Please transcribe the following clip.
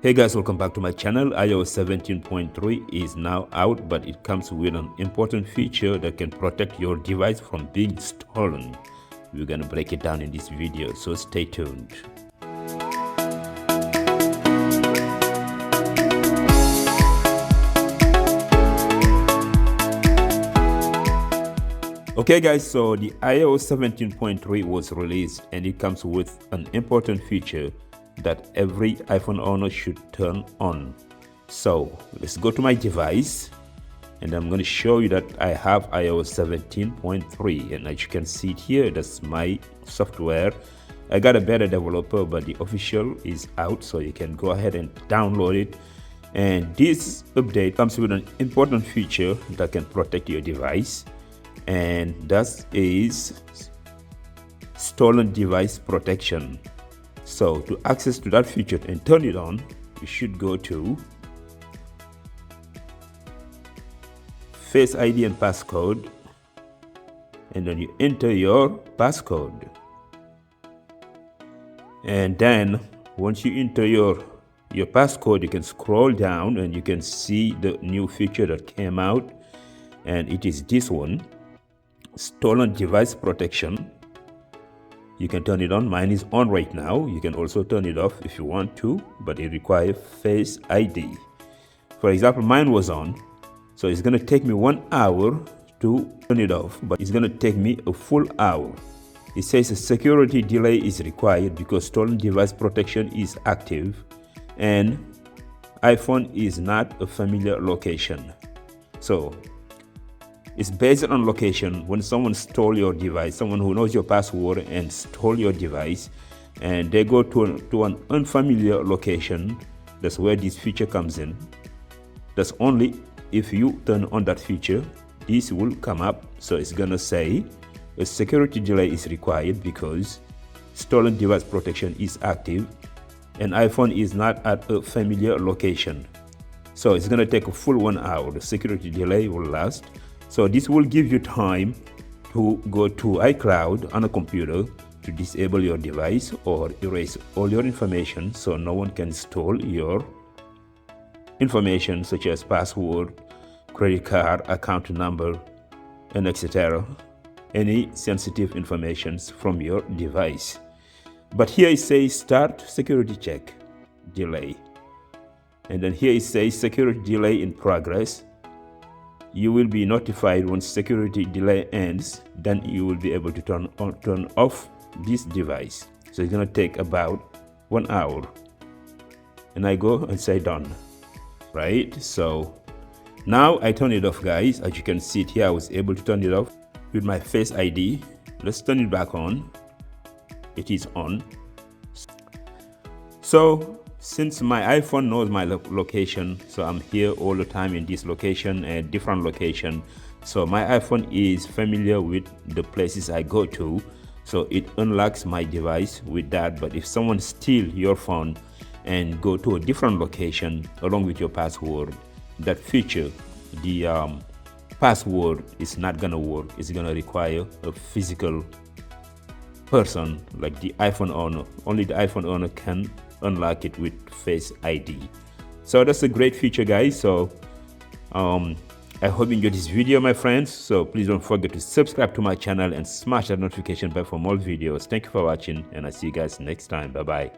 Hey guys, welcome back to my channel. iOS 17.3 is now out, but it comes with an important feature that can protect your device from being stolen. We're gonna break it down in this video, so stay tuned. Okay guys, so the iOS 17.3 was released and it comes with an important feature that every iPhone owner should turn on. So let's go to my device and I'm going to show you that I have iOS 17.3, and as you can see it here, that's my software. I got a beta developer, but the official is out, so you can go ahead and download it. And this update comes with an important feature that can protect your device, and that is stolen device protection. So to access to that feature and turn it on, you should go to Face ID and passcode, and then you enter your passcode. And then once you enter your passcode, you can scroll down and you can see the new feature that came out, and it is this one, stolen device protection. You can turn it on. Mine is on right now. You can also turn it off if you want to, but it requires Face ID. For example, mine was on, so it's going to take me 1 hour to turn it off, but it's going to take me a full hour. It says a security delay is required because stolen device protection is active and iPhone is not a familiar location. So it's based on location. When someone stole your device, someone who knows your password and stole your device, and they go to an unfamiliar location, that's where this feature comes in. That's only if you turn on that feature, this will come up. So it's gonna say a security delay is required because stolen device protection is active and iPhone is not at a familiar location. So it's gonna take a full 1 hour. The security delay will last. So this will give you time to go to iCloud on a computer to disable your device or erase all your information so no one can steal your information such as password, credit card, account number, and etc. Any sensitive information from your device. But here it says start security check delay. And then here it says security delay in progress. You will be notified when security delay ends, then you will be able to turn off this device. So it's going to take about 1 hour. And I go and say done. Right? So now I turn it off, guys. As you can see it here, I was able to turn it off with my Face ID. Let's turn it back on. It is on. So since my iPhone knows my location, so I'm here all the time in this location and different location, so my iPhone is familiar with the places I go to, so it unlocks my device with that. But if someone steals your phone and go to a different location along with your password, that feature, the password, is not gonna work. It's gonna require a physical person like the iPhone owner. Only the iPhone owner can unlock it with Face ID. So that's a great feature, guys. So I hope you enjoyed this video, my friends. So please don't forget to subscribe to my channel and smash that notification bell for more videos. Thank you for watching, and I'll see you guys next time. Bye bye.